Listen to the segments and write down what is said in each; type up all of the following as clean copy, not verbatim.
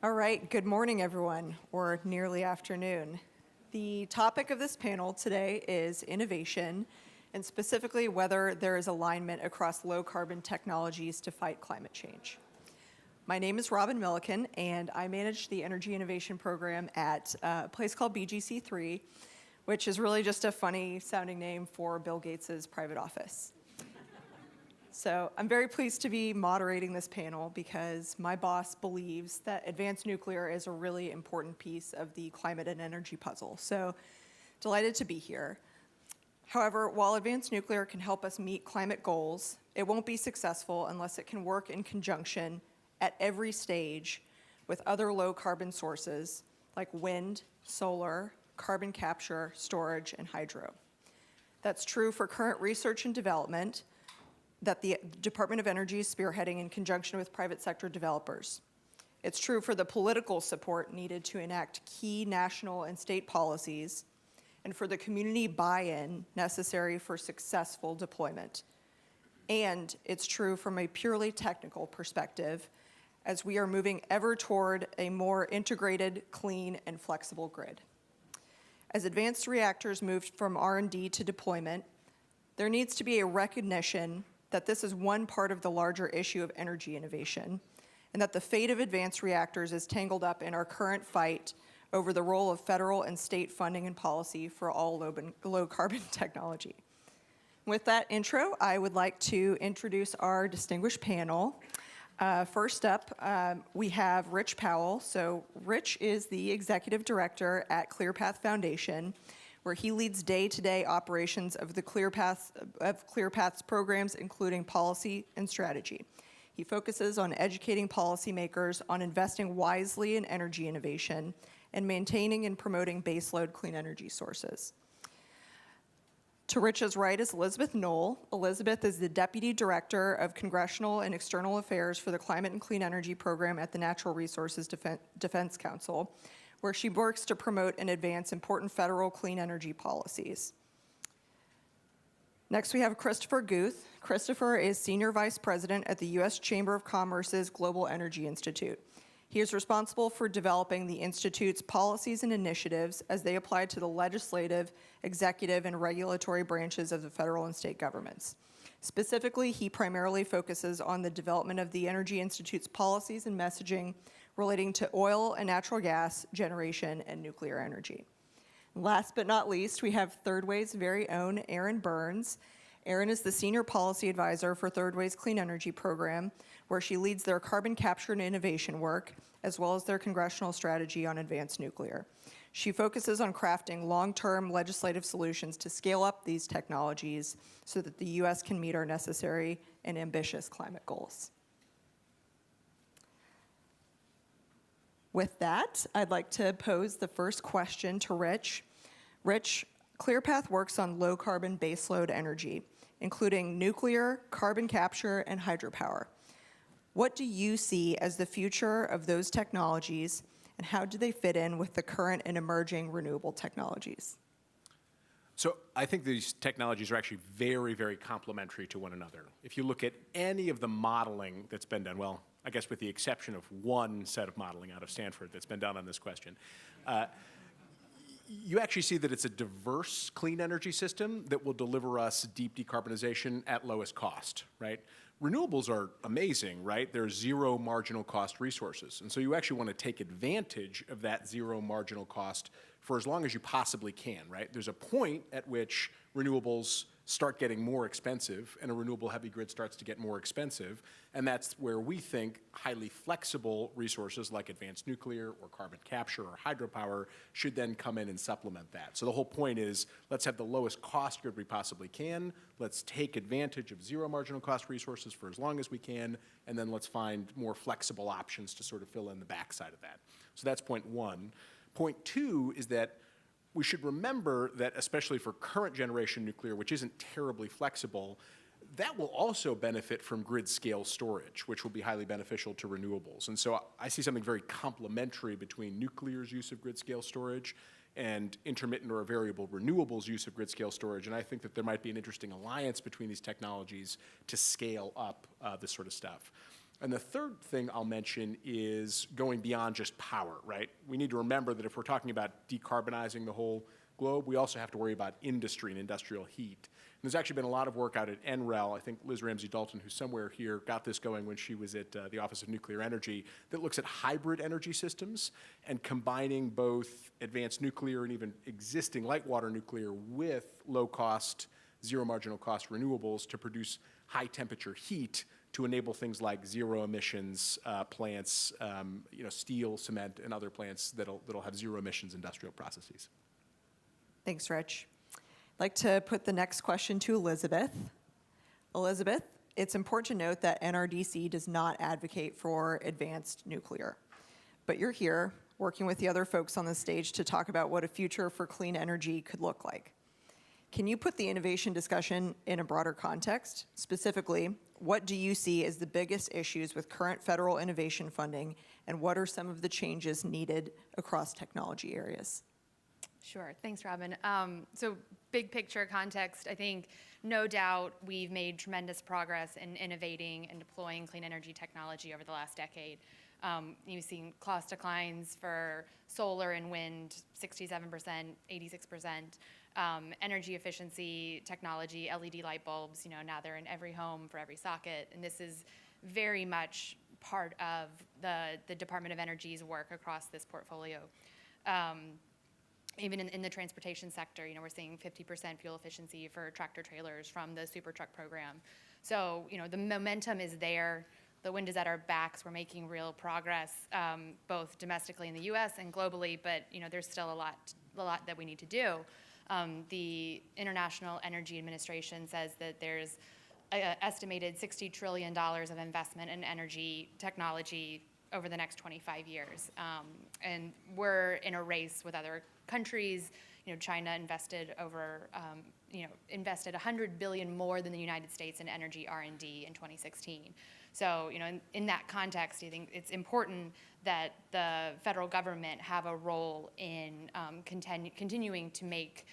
All right, good morning, everyone, or nearly afternoon. The topic of this panel today is innovation, and specifically whether there is alignment across low-carbon technologies to fight climate change. My name is McMillican, and I manage the Energy Innovation Program at a place called BGC3, which is really just a funny-sounding name for Bill Gates' private office. So I'm very pleased to be moderating this panel because my boss believes that advanced nuclear is a really important piece of the climate and energy puzzle. So delighted to be here. However, while advanced nuclear can help us meet climate goals, it won't be successful unless it can work in conjunction at every stage with other low carbon sources like wind, solar, carbon capture, storage, and hydro. That's true for current research and development that the Department of Energy is spearheading in conjunction with private sector developers. It's true for the political support needed to enact key national and state policies, and for the community buy-in necessary for successful deployment. And it's true from a purely technical perspective, as we are moving ever toward a more integrated, clean, and flexible grid. As advanced reactors move from R&D to deployment, there needs to be a recognition that this is one part of the larger issue of energy innovation, and that the fate of advanced reactors is tangled up in our current fight over the role of federal and state funding and policy for all low carbon technology. With that intro, I would like to introduce our distinguished panel. First up, we have Rich Powell. So Rich is the executive director at Clearpath Foundation, where he leads day-to-day operations of Clearpath's programs, including policy and strategy. He focuses on educating policymakers on investing wisely in energy innovation and maintaining and promoting baseload clean energy sources. To Rich's right is Elizabeth Noll. Elizabeth is the Deputy Director of Congressional and External Affairs for the Climate and Clean Energy Program at the Natural Resources Defense Council, where she works to promote and advance important federal clean energy policies. Next, we have Christopher Guith. Christopher is Senior Vice President at the U.S. Chamber of Commerce's Global Energy Institute. He is responsible for developing the Institute's policies and initiatives as they apply to the legislative, executive, and regulatory branches of the federal and state governments. Specifically, he primarily focuses on the development of the Energy Institute's policies and messaging relating to oil and natural gas generation and nuclear energy. Last but not least, we have Third Way's very own Erin Burns. Erin is the Senior Policy Advisor for Third Way's Clean Energy Program, where she leads their carbon capture and innovation work, as well as their congressional strategy on advanced nuclear. She focuses on crafting long-term legislative solutions to scale up these technologies so that the U.S. can meet our necessary and ambitious climate goals. With that, I'd like to pose the first question to Rich. Rich, Clearpath works on low-carbon baseload energy, including nuclear, carbon capture, and hydropower. What do you see as the future of those technologies, and how do they fit in with the current and emerging renewable technologies? So I think these technologies are actually very, very complementary to one another. If you look at any of the modeling that's been done, well, I guess with the exception of one set of modeling out of Stanford that's been done on this question, you actually see that it's a diverse clean energy system that will deliver us deep decarbonization at lowest cost, right? Renewables are amazing, right? They're zero marginal cost resources. And so you actually want to take advantage of that zero marginal cost for as long as you possibly can, right? There's a point at which renewables start getting more expensive and a renewable heavy grid starts to get more expensive. And that's where we think highly flexible resources like advanced nuclear or carbon capture or hydropower should then come in and supplement that. So the whole point is, let's have the lowest cost grid we possibly can. Let's take advantage of zero marginal cost resources for as long as we can. And then let's find more flexible options to sort of fill in the backside of that. So that's point one. Point two is that we should remember that, especially for current generation nuclear, which isn't terribly flexible, that will also benefit from grid scale storage, which will be highly beneficial to renewables. And so I see something very complementary between nuclear's use of grid scale storage and intermittent or variable renewables use of grid scale storage. And I think that there might be an interesting alliance between these technologies to scale up this sort of stuff. And the third thing I'll mention is going beyond just power, right? We need to remember that if we're talking about decarbonizing the whole globe, we also have to worry about industry and industrial heat. And there's actually been a lot of work out at NREL. I think Liz Ramsey-Dalton, who's somewhere here, got this going when she was at the Office of Nuclear Energy, that looks at hybrid energy systems and combining both advanced nuclear and even existing light water nuclear with low-cost, zero marginal cost renewables to produce high-temperature heat to enable things like zero emissions plants, steel, cement, and other plants that'll have zero emissions industrial processes. Thanks, Rich. I'd like to put the next question to Elizabeth. Elizabeth, it's important to note that NRDC does not advocate for advanced nuclear, but you're here working with the other folks on the stage to talk about what a future for clean energy could look like. Can you put the innovation discussion in a broader context? Specifically, what do you see as the biggest issues with current federal innovation funding, and what are some of the changes needed across technology areas? Sure, thanks, Robin. So big picture context, I think no doubt we've made tremendous progress in innovating and deploying clean energy technology over the last decade. You've seen cost declines for solar and wind, 67%, 86%. Energy efficiency technology, LED light bulbs, now they're in every home for every socket. And this is very much part of the Department of Energy's work across this portfolio. Even in the transportation sector, we're seeing 50% fuel efficiency for tractor trailers from the super truck program. So, the momentum is there. The wind is at our backs. We're making real progress, both domestically in the U.S. and globally, but, there's still a lot that we need to do. The International Energy Administration says that there's an estimated $60 trillion of investment in energy technology over the next 25 years. And we're in a race with other countries. China invested invested $100 billion more than the United States in energy R&D in 2016. So, in that context, I think it's important that the federal government have a role in continuing to make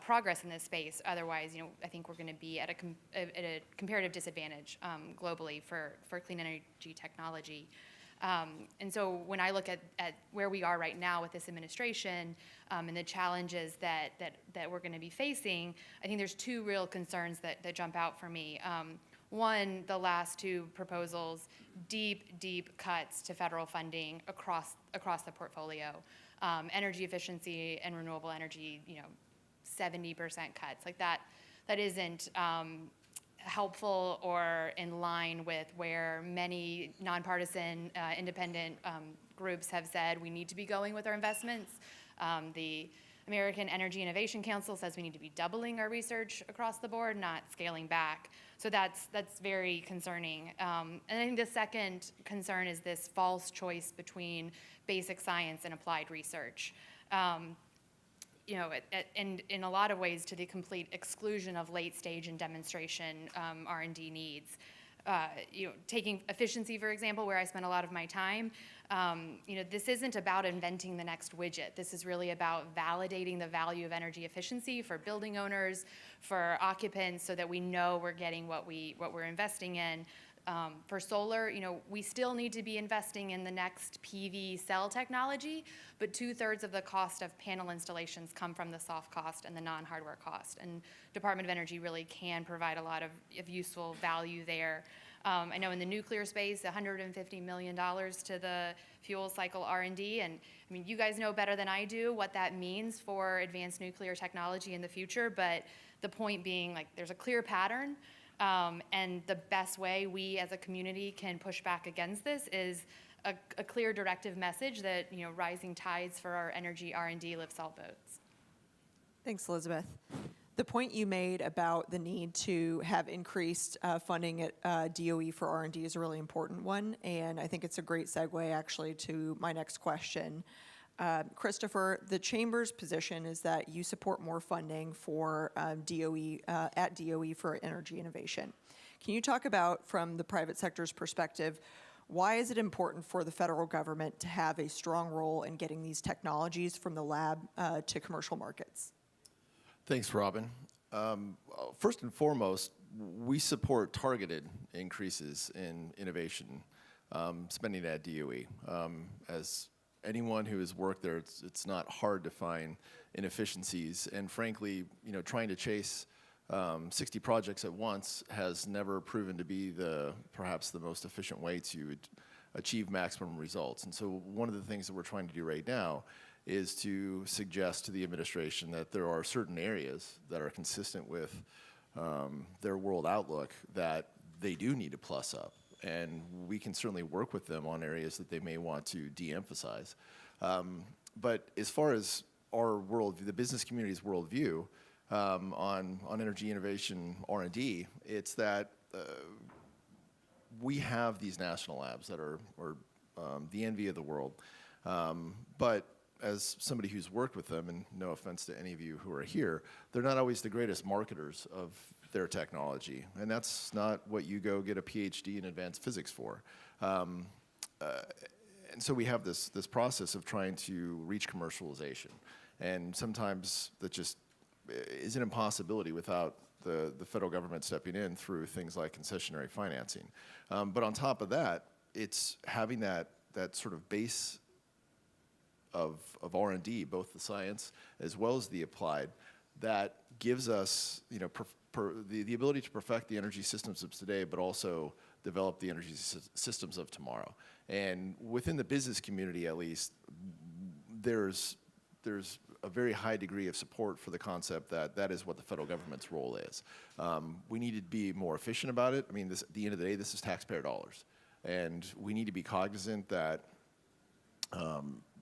progress in this space. Otherwise, I think we're going to be at a comparative disadvantage globally for clean energy technology. And so when I look at where we are right now with this administration and the challenges that we're going to be facing, I think there's two real concerns that jump out for me. One, the last two proposals, deep cuts to federal funding across the portfolio. Energy efficiency and renewable energy, 70% cuts. Like that isn't helpful or in line with where many nonpartisan independent groups have said we need to be going with our investments. The American Energy Innovation Council says we need to be doubling our research across the board, not scaling back. So that's very concerning. And I think the second concern is this false choice between basic science and applied research. And in a lot of ways to the complete exclusion of late stage and demonstration R&D needs. Taking efficiency, for example, where I spend a lot of my time, this isn't about inventing the next widget. This is really about validating the value of energy efficiency for building owners, for occupants, so that we know we're getting what we're investing in. For solar, we still need to be investing in the next PV cell technology, but 2/3 of the cost of panel installations come from the soft cost and the non-hardware cost. And Department of Energy really can provide a lot of useful value there. I know in the nuclear space, $150 million to the fuel cycle R&D, and I mean, you guys know better than I do what that means for advanced nuclear technology in the future, but the point being, there's a clear pattern. And the best way we as a community can push back against this is a clear directive message that, rising tides for our energy R&D lifts all boats. Thanks, Elizabeth. The point you made about the need to have increased funding at DOE for R&D is a really important one, and I think it's a great segue actually to my next question. Christopher, the Chamber's position is that you support more funding for DOE at DOE for energy innovation. Can you talk about, from the private sector's perspective, why is it important for the federal government to have a strong role in getting these technologies from the lab to commercial markets? Thanks, Robin. First and foremost, we support targeted increases in innovation. spending at DOE. As anyone who has worked there, it's not hard to find inefficiencies. And frankly, trying to chase 60 projects at once has never proven to be perhaps the most efficient way to achieve maximum results. And so one of the things that we're trying to do right now is to suggest to the administration that there are certain areas that are consistent with their world outlook that they do need to plus up. And we can certainly work with them on areas that they may want to de-emphasize. But as far as our world, the business community's worldview on energy innovation R&D, it's that we have these national labs that are the envy of the world. But as somebody who's worked with them, and no offense to any of you who are here, they're not always the greatest marketers of their technology. And that's not what you go get a PhD in advanced physics for. And so we have this process of trying to reach commercialization. And sometimes that just is an impossibility without the federal government stepping in through things like concessionary financing. But on top of that, it's having that sort of base of R&D, both the science as well as the applied, that gives us the ability to perfect the energy systems of today, but also develop the energy systems of tomorrow. And within the business community, at least, there's a very high degree of support for the concept that is what the federal government's role is. We need to be more efficient about it. I mean, at the end of the day, this is taxpayer dollars. And we need to be cognizant that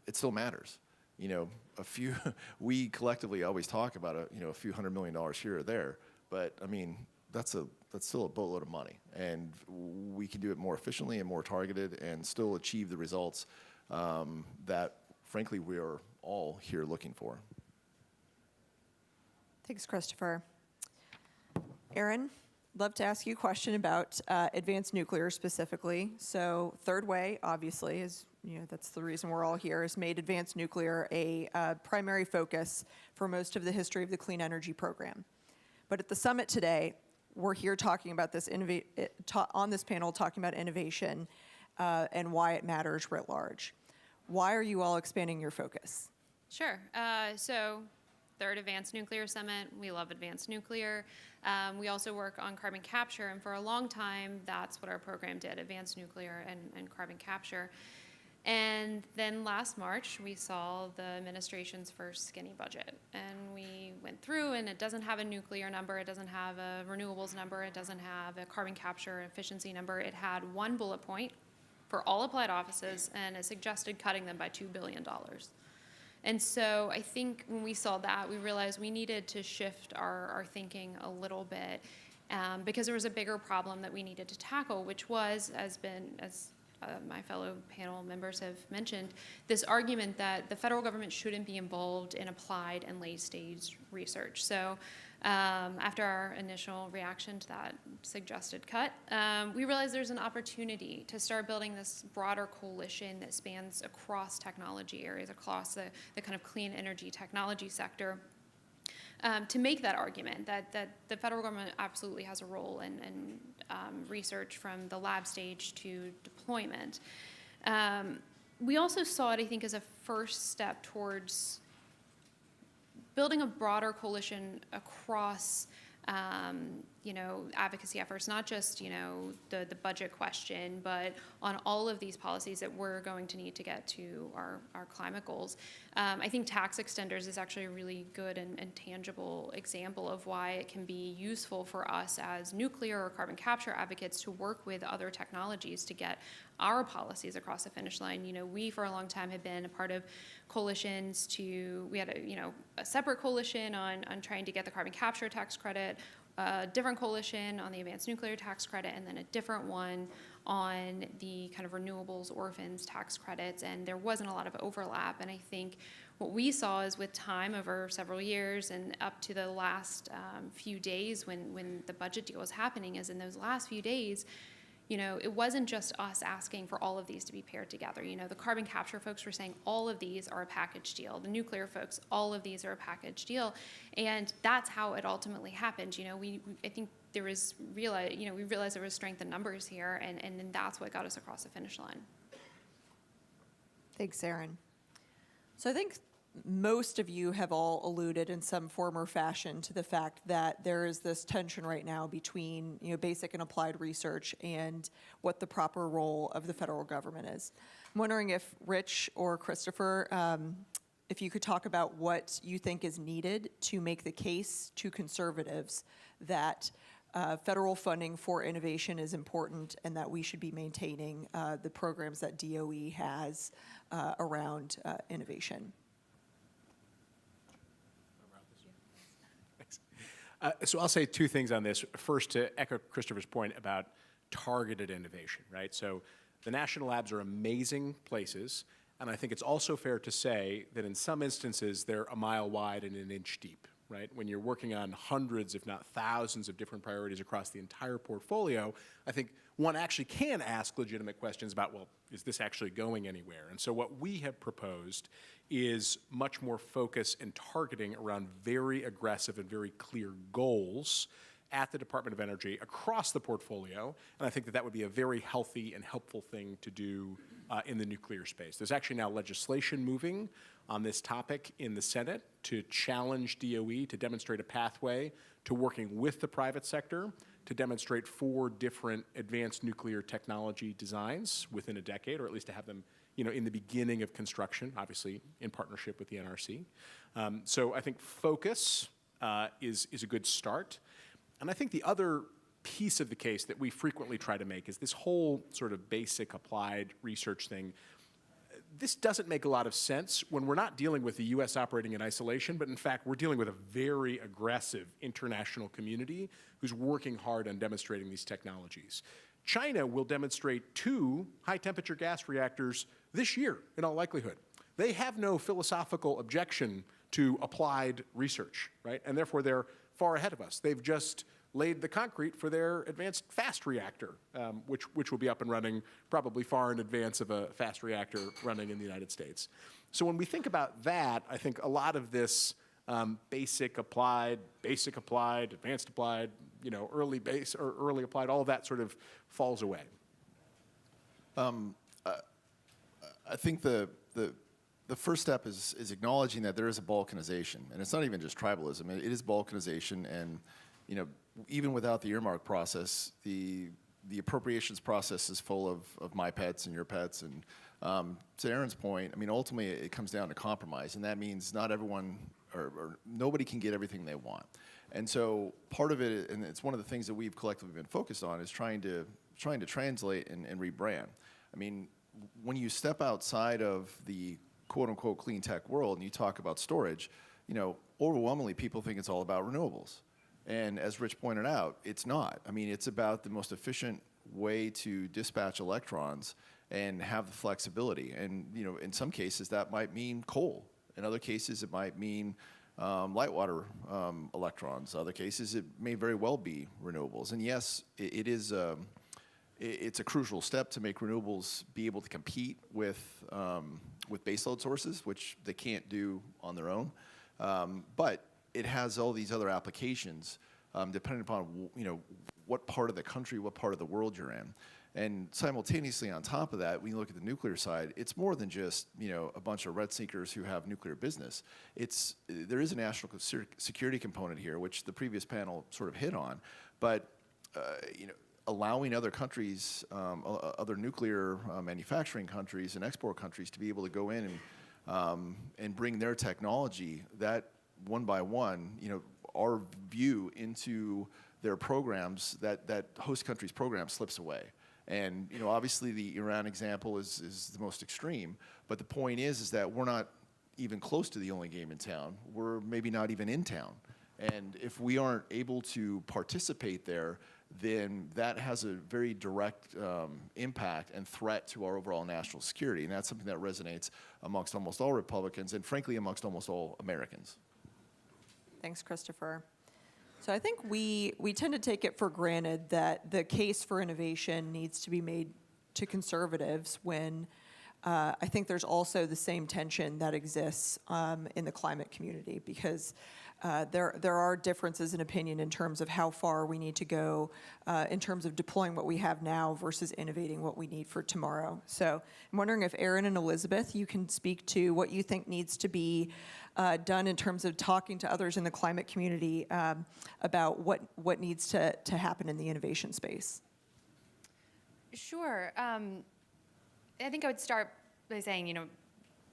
it still matters. We collectively always talk about a few $100 million here or there, but I mean, that's still a boatload of money. And we can do it more efficiently and more targeted and still achieve the results that, frankly, we are all here looking for. Thanks, Christopher. Erin, love to ask you a question about advanced nuclear specifically. So Third Way, obviously, is that's the reason we're all here, has made advanced nuclear a primary focus for most of the history of the clean energy program. But at the summit today, we're here talking about this on this panel, talking about innovation and why it matters writ large. Why are you all expanding your focus? Sure. So Third Advanced Nuclear Summit, we love advanced nuclear. We also work on carbon capture, and for a long time, that's what our program did, advanced nuclear and carbon capture. And then last March, we saw the administration's first skinny budget. And we went through, and it doesn't have a nuclear number, it doesn't have a renewables number, it doesn't have a carbon capture efficiency number. It had one bullet point for all applied offices, and it suggested cutting them by $2 billion. And so I think when we saw that, we realized we needed to shift our thinking a little bit because there was a bigger problem that we needed to tackle, which was, as my fellow panel members have mentioned, this argument that the federal government shouldn't be involved in applied and late-stage research. So after our initial reaction to that suggested cut, we realized there's an opportunity to start building this broader coalition that spans across technology areas, across the kind of clean energy technology sector, to make that argument that the federal government absolutely has a role in research from the lab stage to deployment. We also saw it, I think, as a first step towards building a broader coalition across advocacy efforts, not just, the budget question, but on all of these policies that we're going to need to get to our climate goals. I think tax extenders is actually a really good and tangible example of why it can be useful for us as nuclear or carbon capture advocates to work with other technologies to get our policies across the finish line. We for a long time have been a part of coalitions we had a separate coalition on trying to get the carbon capture tax credit, a different coalition on the advanced nuclear tax credit, and then a different one on the kind of renewables orphans tax credits, and there wasn't a lot of overlap. And I think what we saw is with time over several years and up to the last few days when the budget deal was happening, is in those last few days, it wasn't just us asking for all of these to be paired together. The carbon capture folks were saying all of these are a package deal. The nuclear folks, all of these are a package deal. And that's how it ultimately happened. I think there was we realized there was strength in numbers here, and then that's what got us across the finish line. Thanks, Erin. So I think most of you have all alluded in some form or fashion to the fact that there is this tension right now between basic and applied research and what the proper role of the federal government is. I'm wondering if Rich or Christopher, if you could talk about what you think is needed to make the case to conservatives that federal funding for innovation is important and that we should be maintaining the programs that DOE has around innovation. So I'll say two things on this. First, to echo Christopher's point about targeted innovation, right? So the national labs are amazing places, and I think it's also fair to say that in some instances they're a mile wide and an inch deep, right? When you're working on hundreds, if not thousands, of different priorities across the entire portfolio, I think one actually can ask legitimate questions about, well, is this actually going anywhere? And so what we have proposed is much more focus and targeting around very aggressive and very clear goals at the Department of Energy across the portfolio, and I think that that would be a very healthy and helpful thing to do in the nuclear space. There's actually now legislation moving on this topic in the Senate to challenge DOE to demonstrate a pathway to working with the private sector to demonstrate 4 different advanced nuclear technology designs within a decade, or at least to have them in the beginning of construction, obviously in partnership with the NRC. So I think focus is a good start. And I think the other piece of the case that we frequently try to make is this whole sort of basic applied research thing. This doesn't make a lot of sense when we're not dealing with the U.S. operating in isolation, but in fact, we're dealing with a very aggressive international community who's working hard on demonstrating these technologies. China will demonstrate 2 high-temperature gas reactors this year, in all likelihood. They have no philosophical objection to applied research, right? And therefore, they're far ahead of us. They've just laid the concrete for their advanced fast reactor, which will be up and running probably far in advance of a fast reactor running in the United States. So when we think about that, I think a lot of this basic applied, advanced applied, early base or early applied, all of that sort of falls away. I think the first step is acknowledging that there is a balkanization, and it's not even just tribalism. It is balkanization, and even without the earmark process, the appropriations process is full of my pets and your pets. And to Erin's point, ultimately it comes down to compromise, and that means not everyone or nobody can get everything they want. And so part of it, and it's one of the things that we've collectively been focused on, is trying to translate and rebrand. When you step outside of the quote-unquote clean tech world and you talk about storage, overwhelmingly people think it's all about renewables. And as Rich pointed out, it's not. It's about the most efficient way to dispatch electrons and have the flexibility. And in some cases that might mean coal. In other cases it might mean light water electrons. Other cases it may very well be renewables. And yes, it's a crucial step to make renewables be able to compete with baseload sources, which they can't do on their own. But it has all these other applications depending upon what part of the country, what part of the world you're in. And simultaneously on top of that, when you look at the nuclear side, it's more than just a bunch of red seekers who have nuclear business. There is a national security component here, which the previous panel sort of hit on. But allowing other countries, other nuclear manufacturing countries and export countries to be able to go in and bring their technology, that one by one, our view into their programs, that host country's program slips away. And obviously the Iran example is the most extreme, but the point is that we're not even close to the only game in town. We're maybe not even in town. And if we aren't able to participate there, then that has a very direct impact and threat to our overall national security. And that's something that resonates amongst almost all Republicans and frankly amongst almost all Americans. Thanks, Christopher. So I think we tend to take it for granted that the case for innovation needs to be made to conservatives when I think there's also the same tension that exists in the climate community, because there are differences in opinion in terms of how far we need to go in terms of deploying what we have now versus innovating what we need for tomorrow. So I'm wondering if Erin and Elizabeth, you can speak to what you think needs to be done in terms of talking to others in the climate community about what needs to happen in the innovation space. Sure. I think I would start by saying,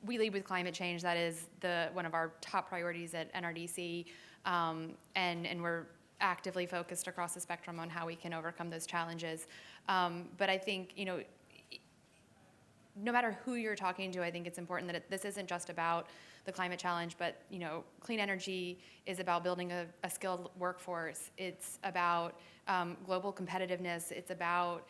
we lead with climate change. That is one of our top priorities at NRDC, and we're actively focused across the spectrum on how we can overcome those challenges. But I think, no matter who you're talking to, I think it's important that this isn't just about the climate challenge, but clean energy is about building a skilled workforce. It's about global competitiveness. It's about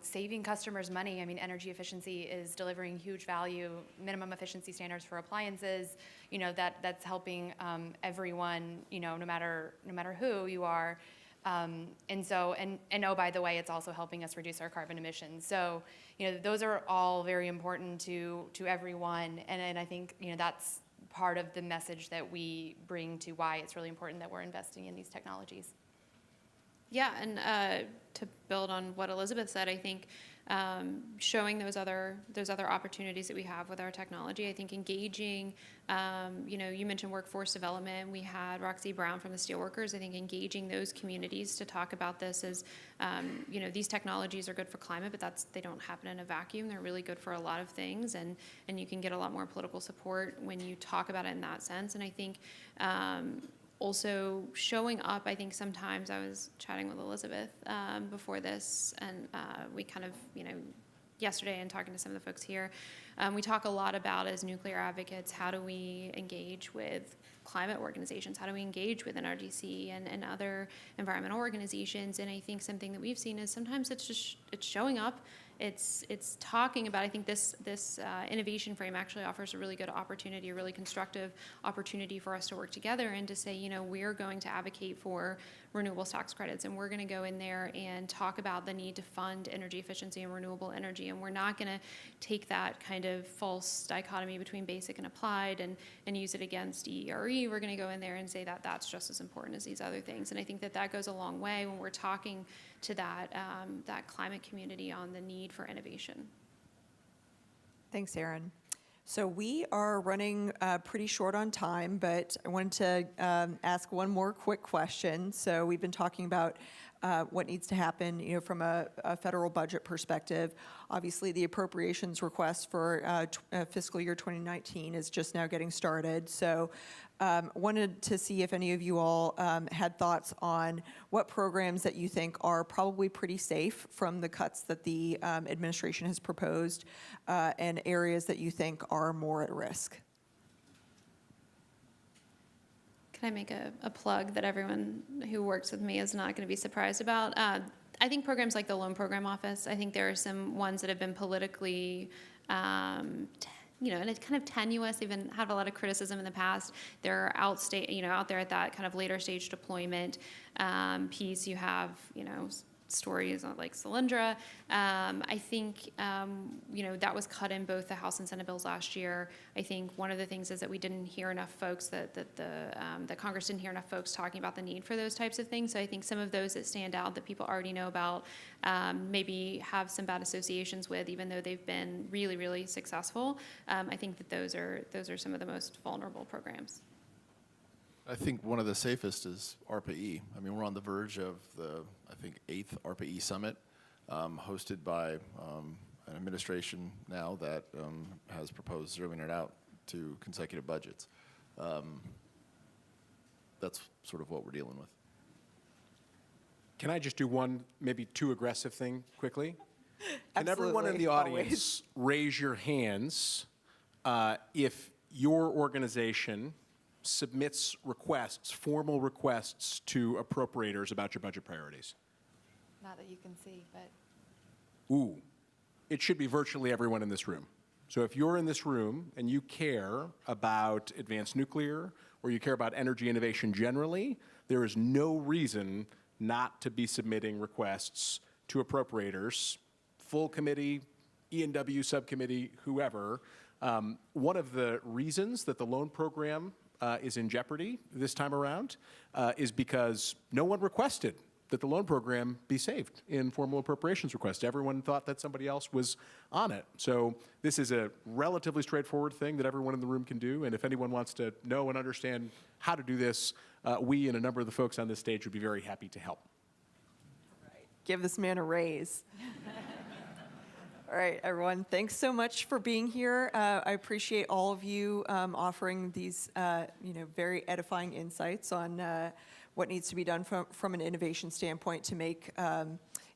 saving customers money. I mean, energy efficiency is delivering huge value. Minimum efficiency standards for appliances, that's helping everyone, no matter who you are. And oh, by the way, it's also helping us reduce our carbon emissions. So, those are all very important to everyone. And I think, that's part of the message that we bring to why it's really important that we're investing in these technologies. Yeah, and to build on what Elizabeth said, I think showing those other opportunities that we have with our technology. I think engaging, you mentioned workforce development. We had Roxy Brown from the Steelworkers. I think engaging those communities to talk about this is, these technologies are good for climate, but they don't happen in a vacuum. They're really good for a lot of things, and you can get a lot more political support when you talk about it in that sense. And I think also showing up, I think sometimes I was chatting with Elizabeth before this, and we kind of, yesterday and talking to some of the folks here, we talk a lot about, as nuclear advocates, how do we engage with climate organizations? How do we engage with NRDC and other environmental organizations? And I think something that we've seen is sometimes it's showing up. It's talking about, I think this innovation frame actually offers a really good opportunity, a really constructive opportunity for us to work together and to say, we're going to advocate for renewables tax credits, and we're going to go in there and talk about the need to fund energy efficiency and renewable energy. And we're not going to take that kind of false dichotomy between basic and applied and use it against EERE. We're going to go in there and say that that's just as important as these other things. And I think that goes a long way when we're talking to that climate community on the need for innovation. Thanks, Erin. So we are running pretty short on time, but I wanted to ask one more quick question. So we've been talking about what needs to happen, from a federal budget perspective. Obviously, the appropriations request for fiscal year 2019 is just now getting started. So wanted to see if any of you all had thoughts on what programs that you think are probably pretty safe from the cuts that the administration has proposed and areas that you think are more at risk. Can I make a plug that everyone who works with me is not going to be surprised about? I think programs like the Loan Program Office, I think there are some ones that have been politically, and it's kind of tenuous. They've had a lot of criticism in the past. They're out there at that kind of later stage deployment piece. You have, stories like Solyndra. I think, that was cut in both the House and Senate bills last year. I think one of the things is that we didn't hear enough folks, that Congress didn't hear enough folks talking about the need for those types of things. So I think some of those that stand out that people already know about, maybe have some bad associations with, even though they've been really, really successful. I think that those are some of the most vulnerable programs. I think one of the safest is ARPA-E. I mean, we're on the verge of the, 8th ARPA-E summit, hosted by an administration now that has proposed zeroing it out to consecutive budgets. That's sort of what we're dealing with. Can I just do one, maybe too aggressive thing quickly? Can everyone in Absolutely, the audience raise your hands if your organization submits requests, formal requests to appropriators about your budget priorities? Not that you can see, but. Ooh, it should be virtually everyone in this room. So if you're in this room and you care about advanced nuclear or you care about energy innovation generally, there is no reason not to be submitting requests to appropriators, full committee, E&W subcommittee, whoever. One of the reasons that the loan program is in jeopardy this time around is because no one requested that the loan program be saved in formal appropriations requests. Everyone thought that somebody else was on it. So this is a relatively straightforward thing that everyone in the room can do. And if anyone wants to know and understand how to do this, we and a number of the folks on this stage would be very happy to help. Give this man a raise. All right, everyone, thanks so much for being here. I appreciate all of you offering these, very edifying insights on what needs to be done from an innovation standpoint to make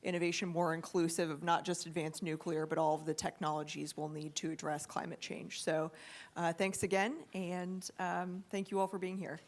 innovation more inclusive of not just advanced nuclear, but all of the technologies we'll need to address climate change. So thanks again, and thank you all for being here.